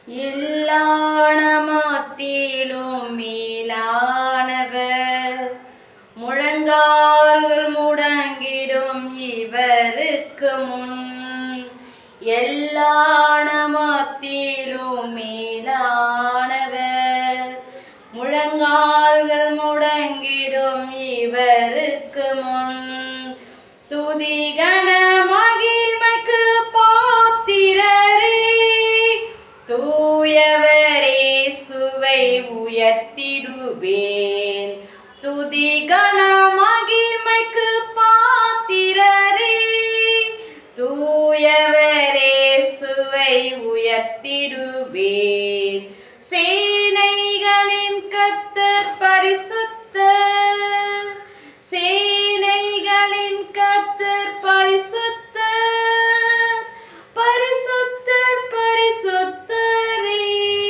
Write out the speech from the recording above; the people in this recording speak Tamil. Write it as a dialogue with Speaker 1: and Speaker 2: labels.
Speaker 1: எல்லா நமத்திலும் மேலானவர், முழங்கால்கள் முடங்கிடும் இவருக்கு முன். எல்லா நமத்திலும் மேலானவர், முழங்கால்கள் முடங்கிடும் இவருக்கு முன். துதி கன மகிமைக்கு பாத்திரரே, தூயவரே சுவை உயர்த்திடுவேன். துதி கன மகிமைக்கு பாத்திரரே, தூயவரே சுவை உயர்த்திடுவேன். சேனைகளின் கர்த்தர் பரிசுத்த